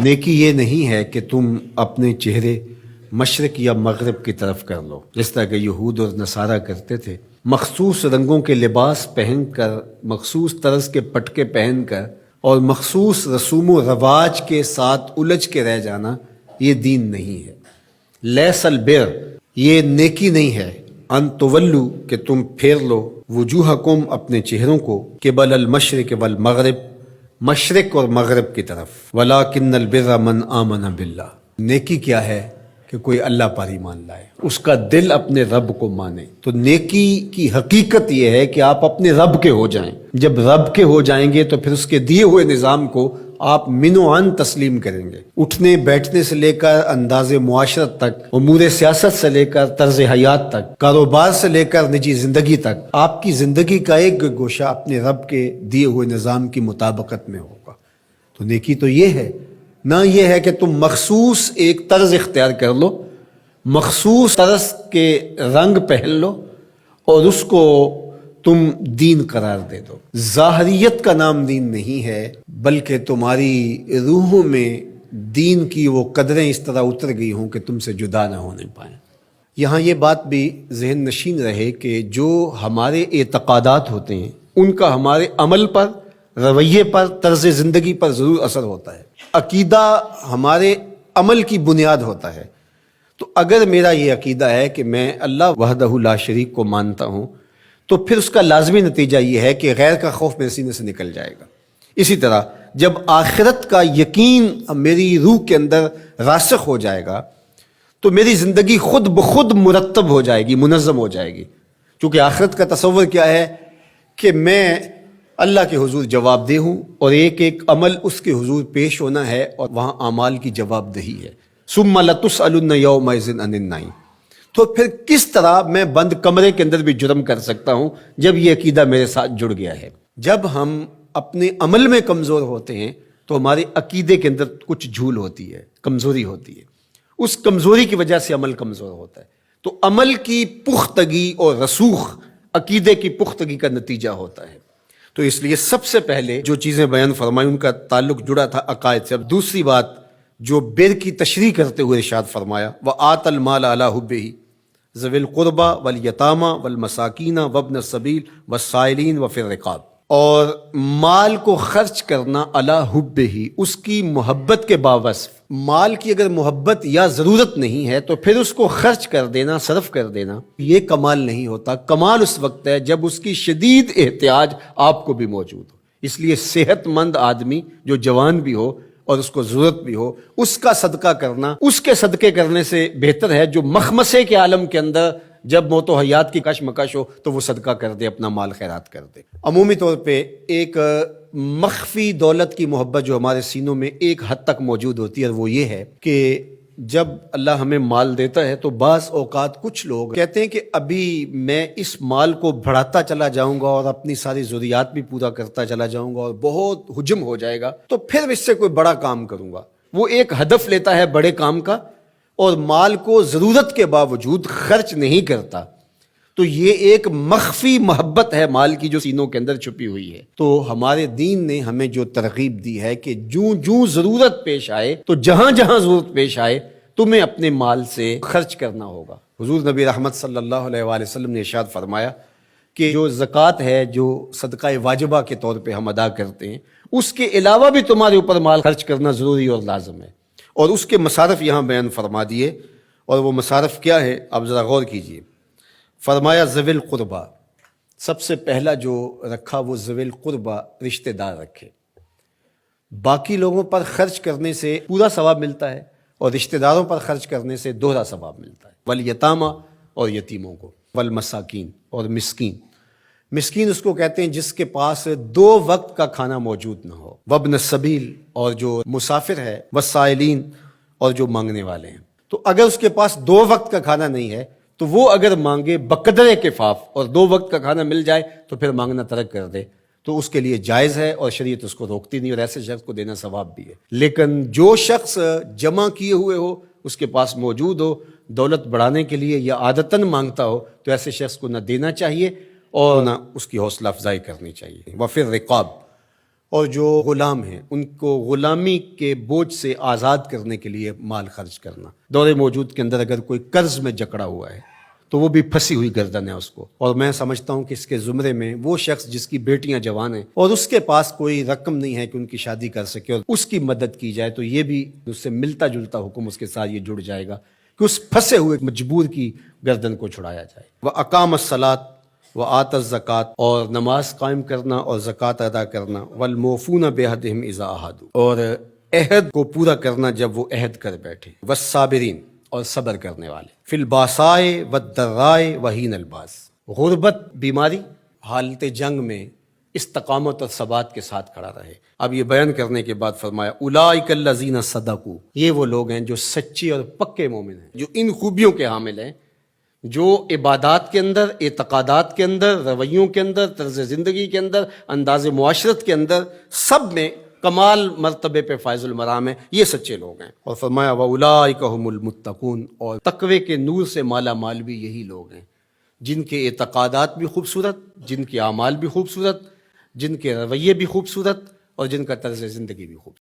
نیکی یہ نہیں ہے کہ تم اپنے چہرے مشرق یا مغرب کی طرف کر لو، جس طرح کہ یہود اور نصارہ کرتے تھے، مخصوص رنگوں کے لباس پہن کر، مخصوص طرز کے پٹکے پہن کر اور مخصوص رسوم و رواج کے ساتھ الجھ کے رہ جانا، یہ دین نہیں ہے۔ لیس البر، یہ نیکی نہیں ہے، ان تولو، کہ تم پھیر لو، وجوہکم، اپنے چہروں کو، قبل المشرق والمغرب، مشرق اور مغرب کی طرف، ولیکن البر من آمن باللہ، نیکی کیا ہے کہ کوئی اللہ پر ایمان لائے، اس کا دل اپنے رب کو مانے۔ تو نیکی کی حقیقت یہ ہے کہ آپ اپنے رب کے ہو جائیں۔ جب رب کے ہو جائیں گے تو پھر اس کے دیے ہوئے نظام کو آپ من و عن تسلیم کریں گے۔ اٹھنے بیٹھنے سے لے کر انداز معاشرت تک، امور سیاست سے لے کر طرز حیات تک، کاروبار سے لے کر نجی زندگی تک، آپ کی زندگی کا ایک گوشہ اپنے رب کے دیے ہوئے نظام کی مطابقت میں ہوگا۔ تو نیکی تو یہ ہے، نہ یہ ہے کہ تم مخصوص ایک طرز اختیار کر لو، مخصوص طرز کے رنگ پہن لو اور اس کو تم دین قرار دے دو۔ ظاہریت کا نام دین نہیں ہے، بلکہ تمہاری روحوں میں دین کی وہ قدریں اس طرح اتر گئی ہوں کہ تم سے جدا نہ ہونے پائیں۔ یہاں یہ بات بھی ذہن نشین رہے کہ جو ہمارے اعتقادات ہوتے ہیں ان کا ہمارے عمل پر، رویے پر، طرز زندگی پر ضرور اثر ہوتا ہے۔ عقیدہ ہمارے عمل کی بنیاد ہوتا ہے۔ تو اگر میرا یہ عقیدہ ہے کہ میں اللہ وحدہ لا شریک کو مانتا ہوں، تو پھر اس کا لازمی نتیجہ یہ ہے کہ غیر کا خوف میرے سینے سے نکل جائے گا۔ اسی طرح جب آخرت کا یقین میری روح کے اندر راسخ ہو جائے گا تو میری زندگی خود بخود مرتب ہو جائے گی، منظم ہو جائے گی، کیونکہ آخرت کا تصور کیا ہے کہ میں اللہ کے حضور جواب دہ ہوں اور ایک ایک عمل اس کے حضور پیش ہونا ہے اور وہاں اعمال کی جواب دہی ہے۔ ثم لتسألن یومئذ عن النعیم۔ تو پھر کس طرح میں بند کمرے کے اندر بھی جرم کر سکتا ہوں جب یہ عقیدہ میرے ساتھ جڑ گیا ہے؟ جب ہم اپنے عمل میں کمزور ہوتے ہیں تو ہمارے عقیدے کے اندر کچھ جھول ہوتی ہے، کمزوری ہوتی ہے، اس کمزوری کی وجہ سے عمل کمزور ہوتا ہے۔ تو عمل کی پختگی اور رسوخ عقیدے کی پختگی کا نتیجہ ہوتا ہے۔ تو اس لیے سب سے پہلے جو چیزیں بیان فرمائی ان کا تعلق جڑا تھا عقائد سے۔ اب دوسری بات جو بر کی تشریح کرتے ہوئے ارشاد فرمایا، وآت المال علی حبہ ذوی القربى والیتامى والمساکین وابن السبیل والسائلین وفی الرقاب، اور مال کو خرچ کرنا علی حبہ، اس کی محبت کے باوصف۔ مال کی اگر محبت یا ضرورت نہیں ہے تو پھر اس کو خرچ کر دینا، صرف کر دینا، یہ کمال نہیں ہوتا۔ کمال اس وقت ہے جب اس کی شدید احتیاج آپ کو بھی موجود ہو۔ اس لیے صحت مند آدمی جو جوان بھی ہو اور اس کو ضرورت بھی ہو، اس کا صدقہ کرنا اس کے صدقے کرنے سے بہتر ہے جو مخمسے کے عالم کے اندر جب موت و حیات کی کشمکش ہو تو وہ صدقہ کر دے، اپنا مال خیرات کر دے۔ عمومی طور پہ ایک مخفی دولت کی محبت جو ہمارے سینوں میں ایک حد تک موجود ہوتی ہے، اور وہ یہ ہے کہ جب اللہ ہمیں مال دیتا ہے تو بعض اوقات کچھ لوگ کہتے ہیں کہ ابھی میں اس مال کو بڑھاتا چلا جاؤں گا اور اپنی ساری ضروریات بھی پورا کرتا چلا جاؤں گا اور بہت حجم ہو جائے گا تو پھر اس سے کوئی بڑا کام کروں گا۔ وہ ایک ہدف لیتا ہے بڑے کام کا اور مال کو ضرورت کے باوجود خرچ نہیں کرتا، تو یہ ایک مخفی محبت ہے مال کی جو سینوں کے اندر چھپی ہوئی ہے۔ تو ہمارے دین نے ہمیں جو ترغیب دی ہے کہ جوں ضرورت پیش آئے تو جہاں جہاں ضرورت پیش آئے تمہیں اپنے مال سے خرچ کرنا ہوگا۔ حضور نبی رحمت صلی اللہ علیہ وآلہ وسلم نے ارشاد فرمایا کہ جو زکوٰۃ ہے، جو صدقہ واجبہ کے طور پہ ہم ادا کرتے ہیں، اس کے علاوہ بھی تمہارے اوپر مال خرچ کرنا ضروری اور لازم ہے، اور اس کے مصارف یہاں بیان فرما دیے۔ اور وہ مصارف کیا ہے آپ ذرا غور کیجئے۔ فرمایا ذوی القربہ، سب سے پہلا جو رکھا وہ ذوی القربہ، رشتہ دار رکھے۔ باقی لوگوں پر خرچ کرنے سے پورا ثواب ملتا ہے اور رشتہ داروں پر خرچ کرنے سے دوہرا ثواب ملتا ہے۔ والیتامى، اور یتیموں کو، والمساکین، اور مسکین۔ مسکین اس کو کہتے ہیں جس کے پاس 2 وقت کا کھانا موجود نہ ہو، وابن السبیل، اور جو مسافر ہے، والسائلین، اور جو مانگنے والے ہیں۔ تو اگر اس کے پاس 2 وقت کا کھانا نہیں ہے تو وہ اگر مانگے بقدر کفاف اور 2 وقت کا کھانا مل جائے تو پھر مانگنا ترک کر دے تو اس کے لیے جائز ہے اور شریعت اس کو روکتی نہیں، اور ایسے شخص کو دینا ثواب بھی ہے۔ لیکن جو شخص جمع کیے ہوئے ہو، اس کے پاس موجود ہو، دولت بڑھانے کے لیے یا عادتاً مانگتا ہو، تو ایسے شخص کو نہ دینا چاہیے اور نہ اس کی حوصلہ افزائی کرنی چاہیے۔ وفی الرقاب، اور جو غلام ہیں ان کو غلامی کے بوجھ سے آزاد کرنے کے لیے مال خرچ کرنا. دور موجود کے اندر اگر کوئی قرض میں جکڑا ہوا ہے تو وہ بھی پھنسی ہوئی گردن ہے اس کو. اور میں سمجھتا ہوں کہ اس کے زمرے میں وہ شخص جس کی بیٹیاں جوان ہیں اور اس کے پاس کوئی رقم نہیں ہے کہ ان کی شادی کر سکے اور اس کی مدد کی جائے، تو یہ بھی اس سے ملتا جلتا حکم اس کے ساتھ یہ جڑ جائے گا کہ اس پھنسے ہوئے مجبور کی گردن کو چھڑایا جائے. وَأَقَامَ الصَّلَاةَ وَآتَى الزَّكَاةَ، اور نماز قائم کرنا اور زکوٰۃ ادا کرنا. وَالْمُوفُونَ بِعَهْدِهِمْ إِذَا عَاهَدُوا، اور عہد کو پورا کرنا جب وہ عہد کر بیٹھے. وَالصَّابِرِينَ، اور صبر کرنے والے. فی الباسائے والضراء وحین الباس، غربت، بیماری، حالت جنگ میں استقامت اور ثبات کے ساتھ کھڑا رہے. اب یہ بیان کرنے کے بعد فرمایا اولئک الذین صدقوا، یہ وہ لوگ ہیں جو سچے اور پکے مومن ہیں، جو ان خوبیوں کے حامل ہیں، جو عبادات کے اندر، اعتقادات کے اندر، رویوں کے اندر، طرز زندگی کے اندر، انداز معاشرت کے اندر، سب میں کمال مرتبے پہ فائز المرام ہیں. یہ سچے لوگ ہیں. اور فرمایا وَأُولَٰئِکَ هُمُ الْمُتَّقُونَ، اور تقوی کے نور سے مالا مال بھی یہی لوگ ہیں جن کے اعتقادات بھی خوبصورت، جن کے اعمال بھی خوبصورت، جن کے رویے بھی خوبصورت، اور جن کا طرز زندگی بھی خوبصورت.